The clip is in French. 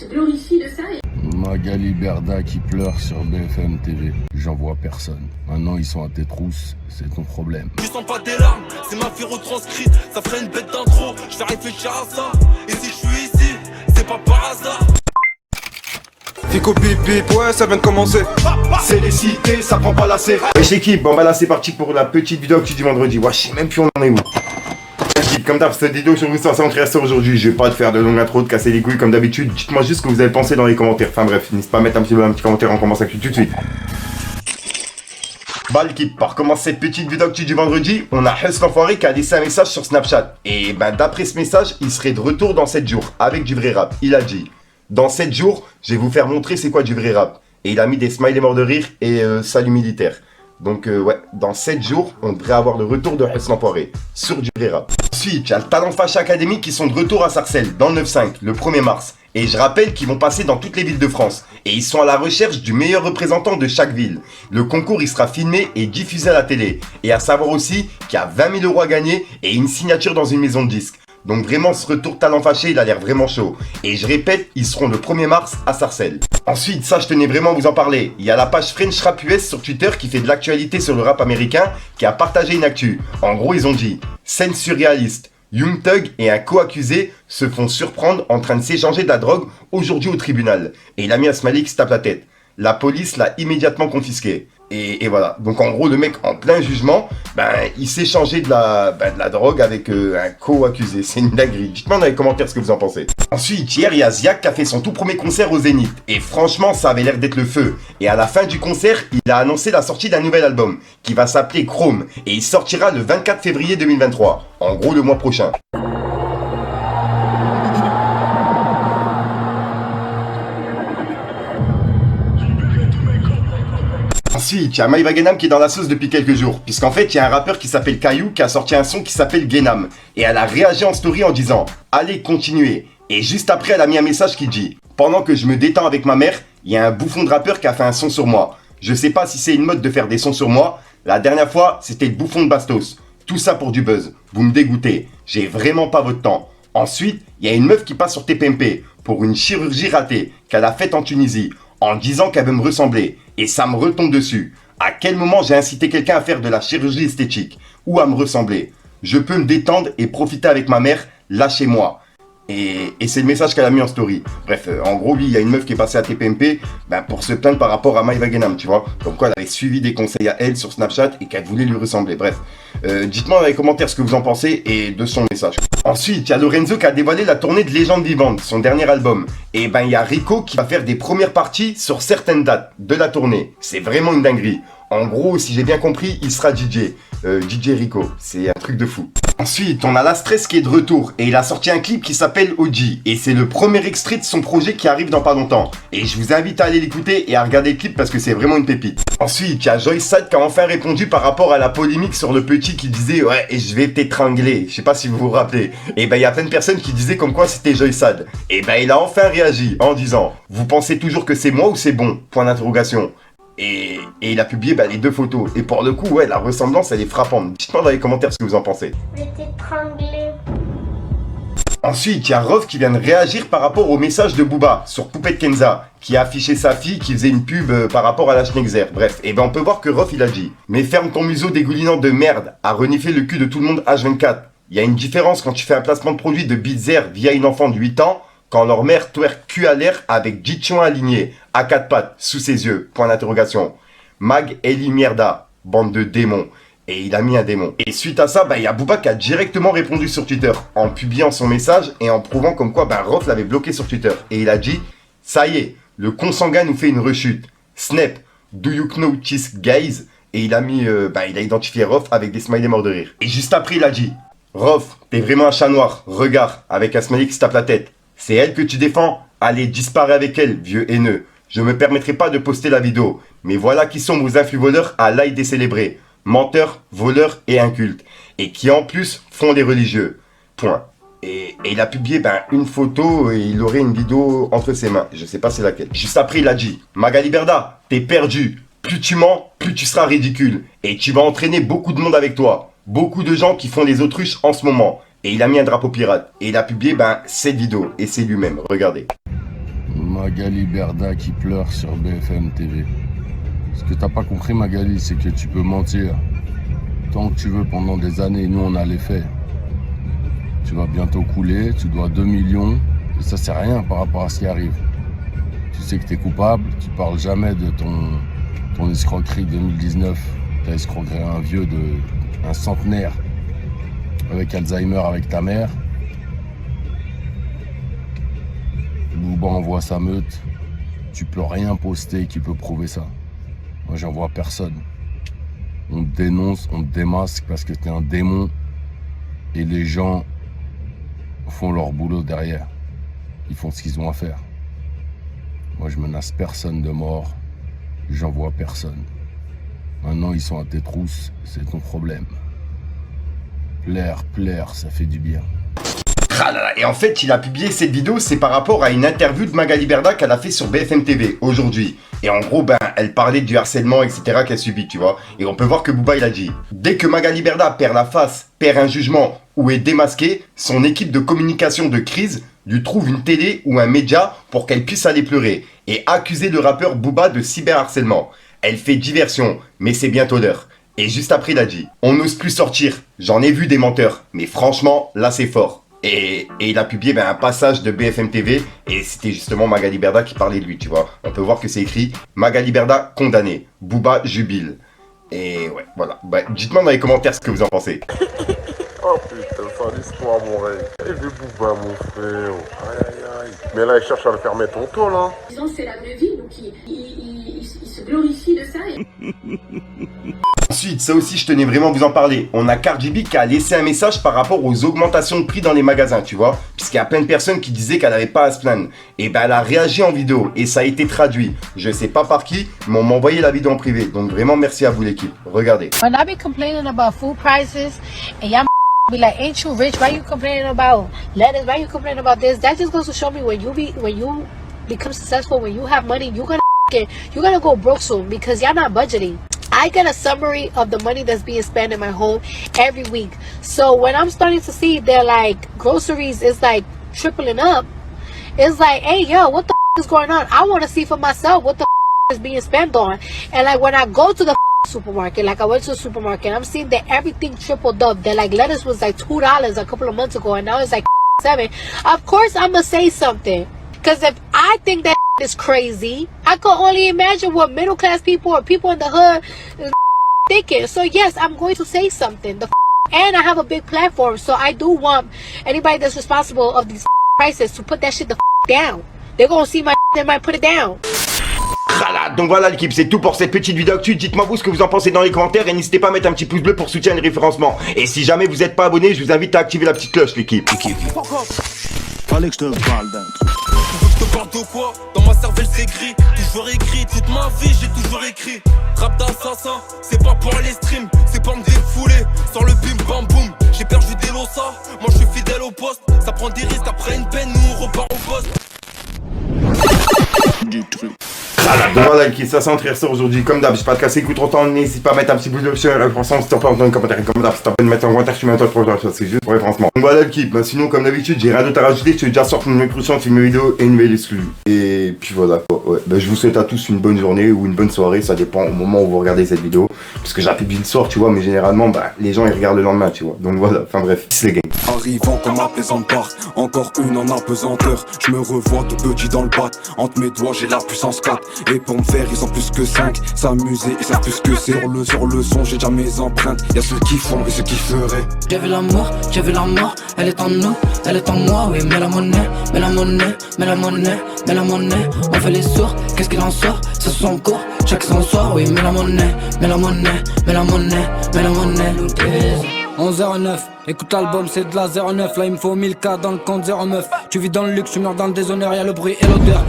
glorifie de ça. Magali Berda qui pleure sur BFM TV. J'en vois personne. Maintenant ils sont à tes trousses, c'est ton problème. Tu sens pas tes larmes, c'est ma vie retranscrite. Ça ferait une bête d'intro, je vais réfléchir à ça. Et si je suis ici, c'est pas par hasard. Fico bip bip, ouais ça vient de commencer. C'est les cités, ça prend pas la C. Wesh l'équipe, bon bah là c'est parti pour la petite vidéo actu du vendredi. Ouais, je sais même plus on en est où. L'équipe, comme d'hab, cette vidéo sur vous ça en création aujourd'hui. Je vais pas te faire de longue intro, de casser les couilles comme d'habitude. Dites-moi juste ce que vous avez pensé dans les commentaires. Enfin bref, n'hésitez pas à mettre un petit commentaire, on commence avec tout de suite. Bah l'équipe, pour commencer cette petite vidéo actu du vendredi, on a Husk l'enfoiré qui a laissé un message sur Snapchat. Et bah d'après ce message, il serait de retour dans 7 jours, avec du vrai rap. Il a dit: dans 7 jours, je vais vous faire montrer c'est quoi du vrai rap. Et il a mis des smileys morts de rire et salut militaire. Donc ouais, dans 7 jours, on devrait avoir le retour de Husk l'enfoiré sur du vrai rap. Ensuite, il y a le Talent Fashion Academy qui sont de retour à Sarcelles, dans le 9-5, le 1er mars. Et je rappelle qu'ils vont passer dans toutes les villes de France. Et ils sont à la recherche du meilleur représentant de chaque ville. Le concours, il sera filmé et diffusé à la télé. Et à savoir aussi qu'il y a 20 000 € à gagner et une signature dans une maison de disques. Donc vraiment, ce retour Talent Fâché, il a l'air vraiment chaud. Et je répète, ils seront le 1er mars à Sarcelles. Ensuite, ça je tenais vraiment à vous en parler. Il y a la page French Rap US sur Twitter qui fait de l'actualité sur le rap américain, qui a partagé une actu. En gros, ils ont dit: scène surréaliste. Young Thug et un co-accusé se font surprendre en train de s'échanger de la drogue aujourd'hui au tribunal. Et il a mis un smiley qui se tape la tête. La police l'a immédiatement confisqué. Et voilà. Donc en gros, le mec en plein jugement, il s'échangeait de la drogue avec un co-accusé. C'est une dinguerie. Dites-moi dans les commentaires ce que vous en pensez. Ensuite, hier, il y a Ziak qui a fait son tout premier concert au Zénith. Et franchement, ça avait l'air d'être le feu. Et à la fin du concert, il a annoncé la sortie d'un nouvel album qui va s'appeler Chrome. Et il sortira le 24 février 2023. En gros, le mois prochain. Ensuite, il y a Maïva Guénam qui est dans la sauce depuis quelques jours. Puisqu'en fait, il y a un rappeur qui s'appelle Caillou qui a sorti un son qui s'appelle Guénam. Et elle a réagi en story en disant: allez, continuez. Et juste après, elle a mis un message qui dit: pendant que je me détends avec ma mère, il y a un bouffon de rappeur qui a fait un son sur moi. Je sais pas si c'est une mode de faire des sons sur moi. La dernière fois, c'était le bouffon de Bastos. Tout ça pour du buzz. Vous me dégoûtez. J'ai vraiment pas votre temps. Ensuite, il y a une meuf qui passe sur TPMP pour une chirurgie ratée qu'elle a faite en Tunisie, en disant qu'elle veut me ressembler. Et ça me retombe dessus. À quel moment j'ai incité quelqu'un à faire de la chirurgie esthétique ou à me ressembler? Je peux me détendre et profiter avec ma mère, lâchez-moi. Et c'est le message qu'elle a mis en story. Bref, en gros, lui, il y a une meuf qui est passée à TPMP pour se plaindre par rapport à Maïva Guénam, tu vois. Comme quoi, elle avait suivi des conseils à elle sur Snapchat et qu'elle voulait lui ressembler. Bref, dites-moi dans les commentaires ce que vous en pensez et de son message. Ensuite, il y a Lorenzo qui a dévoilé la tournée de Légende Vivante, son dernier album. Et il y a Rico qui va faire des premières parties sur certaines dates de la tournée. C'est vraiment une dinguerie. En gros, si j'ai bien compris, il sera DJ. DJ Rico, c'est un truc de fou. Ensuite, on a La Stress qui est de retour et il a sorti un clip qui s'appelle OG. Et c'est le premier extrait de son projet qui arrive dans pas longtemps. Et je vous invite à aller l'écouter et à regarder le clip parce que c'est vraiment une pépite. Ensuite, il y a Joyce Sad qui a enfin répondu par rapport à la polémique sur le petit qui disait: ouais, et je vais t'étrangler. Je sais pas si vous vous rappelez. Et il y a plein de personnes qui disaient comme quoi c'était Joyce Sad. Et il a enfin réagi en disant: vous pensez toujours que c'est moi ou c'est bon? Point d'interrogation. Et il a publié les deux photos. Et pour le coup, ouais, la ressemblance, elle est frappante. Dites-moi dans les commentaires ce que vous en pensez. Je vais t'étrangler. Ensuite, il y a Rof qui vient de réagir par rapport au message de Booba sur Poupette Kenza, qui a affiché sa fille qui faisait une pub par rapport à la Schnexer. Bref, on peut voir que Rof, il a dit: mais ferme ton museau dégoulinant de merde à renifler le cul de tout le monde H24. Il y a une différence quand tu fais un placement de produit de Bitzer via une enfant de 8 ans, quand leur mère twerk cul à l'air avec Jichon aligné, à 4 pattes, sous ses yeux, point d'interrogation. Mag Eli Mierda, bande de démons. Et il a mis un démon. Et suite à ça, il y a Booba qui a directement répondu sur Twitter, en publiant son message et en prouvant comme quoi Rof l'avait bloqué sur Twitter. Et il a dit: ça y est, le consanguin nous fait une rechute. Snap, do you know this guys? Et il a mis, il a identifié Rof avec des smileys morts de rire. Et juste après, il a dit: Rof, t'es vraiment un chat noir, regarde, avec un smiley qui se tape la tête. C'est elle que tu défends? Allez, disparais avec elle, vieux haineux. Je me permettrai pas de poster la vidéo. Mais voilà qui sont vos influx voleurs à l'ail décélébrés. Menteurs, voleurs et incultes. Et qui en plus font les religieux. Point. Et il a publié une photo et il aurait une vidéo entre ses mains. Je sais pas c'est laquelle. Juste après, il a dit: Magali Berda, t'es perdu. Plus tu mens, plus tu seras ridicule. Et tu vas entraîner beaucoup de monde avec toi. Beaucoup de gens qui font les autruches en ce moment. Et il a mis un drapeau pirate. Et il a publié cette vidéo. Et c'est lui-même. Regardez. Magali Berda qui pleure sur BFM TV. Ce que t'as pas compris, Magali, c'est que tu peux mentir tant que tu veux pendant des années. Nous, on a les faits. Tu vas bientôt couler, tu dois 2 millions. Et ça, c'est rien par rapport à ce qui arrive. Tu sais que t'es coupable, tu parles jamais de ton escroquerie 2019. T'as escroqué un centenaire avec Alzheimer avec ta mère. Booba envoie sa meute. Tu peux rien poster qui peut prouver ça. Moi, j'en vois personne. On te dénonce, on te démasque parce que t'es un démon. Et les gens font leur boulot derrière. Ils font ce qu'ils ont à faire. Moi, je menace personne de mort. J'en vois personne. Maintenant, ils sont à tes trousses. C'est ton problème. Plaire, ça fait du bien. Ah là là, et en fait, il a publié cette vidéo, c'est par rapport à une interview de Magali Berda qu'elle a fait sur BFM TV aujourd'hui. Et en gros, elle parlait du harcèlement, etc. qu'elle subit, tu vois. Et on peut voir que Booba, il a dit: dès que Magali Berda perd la face, perd un jugement ou est démasquée, son équipe de communication de crise lui trouve une télé ou un média pour qu'elle puisse aller pleurer et accuser le rappeur Booba de cyberharcèlement. Elle fait diversion, mais c'est bientôt l'heure. Et juste après, il a dit: on n'ose plus sortir, j'en ai vu des menteurs, mais franchement, là c'est fort. Et il a publié un passage de BFM TV et c'était justement Magali Berda qui parlait de lui, tu vois. On peut voir que c'est écrit: Magali Berda condamné, Booba jubile. Et ouais, voilà. Dites-moi dans les commentaires ce que vous en pensez. Oh putain, ça l'histoire mon rêve. Et le Booba mon frère. Aïe aïe aïe. Mais là il cherche à le faire mettre en tôle hein. Disons c'est la vraie vie, donc il se glorifie de ça. Ensuite, ça aussi je tenais vraiment à vous en parler. On a Cardi B qui a laissé un message par rapport aux augmentations de prix dans les magasins, tu vois. Puisqu'il y a plein de personnes qui disaient qu'elle n'avait pas à se plaindre. Et elle a réagi en vidéo et ça a été traduit. Je sais pas par qui, mais on m'a envoyé la vidéo en privé. Donc vraiment merci à vous l'équipe. Regardez. When I be complaining about food prices and y'all be like, ain't you rich? Why you complaining about lettuce? Why you complaining about this? That just goes to show me when you become successful, when you have money, you're gonna go broke soon because y'all not budgeting. I get a summary of the money that's being spent in my home every week. So when I'm starting to see they're like groceries is like tripling up, it's like, hey yo, what the is going on? I want to see for myself what the is being spent on. And like when I go to the supermarket, like I went to the supermarket, I'm seeing that everything tripled up. That like lettuce was like $2 a couple of months ago and now it's like $7. Of course I'm gonna say something. Because if I think that is crazy, I can only imagine what middle class people or people in the hood is thinking. So yes, I'm going to say something. And I have a big platform, so I do want anybody that's responsible of these prices to put that shit down. They're gonna see my they might put it down. Donc voilà l'équipe, c'est tout pour cette petite vidéo actu. Dites-moi vous ce que vous en pensez dans les commentaires et n'hésitez pas à mettre un petit pouce bleu pour soutenir le référencement. Et si jamais vous n'êtes pas abonné, je vous invite à activer la petite cloche l'équipe. Fallait que je te parle d'un truc. Je te parle de quoi? Dans ma cervelle c'est gris. Toujours écrit, toute ma vie j'ai toujours écrit. Rap d'assassin, c'est pas pour les streams, c'est pour me défouler. Sans le bim bam boum, j'ai perdu des lossas. Moi je suis fidèle au poste, ça prend des risques après une peine, nous on repart au poste. Du truc. Donc voilà l'équipe, ça c'est entré ressort aujourd'hui. Comme d'hab, j'ai pas de casser, écoute trop temps, n'hésite pas à mettre un petit pouce bleu sur la référencement. Si t'en parles dans les commentaires, comme d'hab, si t'as pas de mettre en commentaire, je suis même toi pour c'est juste pour le référencement. Donc voilà l'équipe, sinon comme d'habitude, j'ai rien d'autre à rajouter. Je suis déjà sorti une nouvelle production, une vidéo et une nouvelle exclue. Et puis voilà quoi, ouais. Je vous souhaite à tous une bonne journée ou une bonne soirée, ça dépend au moment où vous regardez cette vidéo. Parce que j'ai publié le soir, tu vois, mais généralement, les gens ils regardent le lendemain, tu vois. Donc voilà, enfin bref, c'est les games. Arrivant comme apaisante part, encore une en apesanteur. Je me revois tout petit dans le bat. Entre mes doigts, j'ai la puissance 4. Et pour me faire, ils ont plus que 5. S'amuser, ils savent plus ce que c'est. Sur le son, j'ai déjà mes empreintes. Y'a ceux qui font et ceux qui feraient. J'ai vu l'amour, j'ai vu la mort. Elle est en nous, elle est en moi. Oui, mais la monnaie, mais la monnaie, mais la monnaie, mais la monnaie. On fait les sourds, qu'est-ce qu'il en sort? C'est son cours, chaque son soir. Oui, mais la monnaie, mais la monnaie, mais la monnaie, mais la monnaie. 11h09, écoute l'album, c'est de la 09. Là il me faut 1000K dans le compte 09. Tu vis dans le luxe, tu meurs dans le déshonneur, y'a le bruit et l'odeur.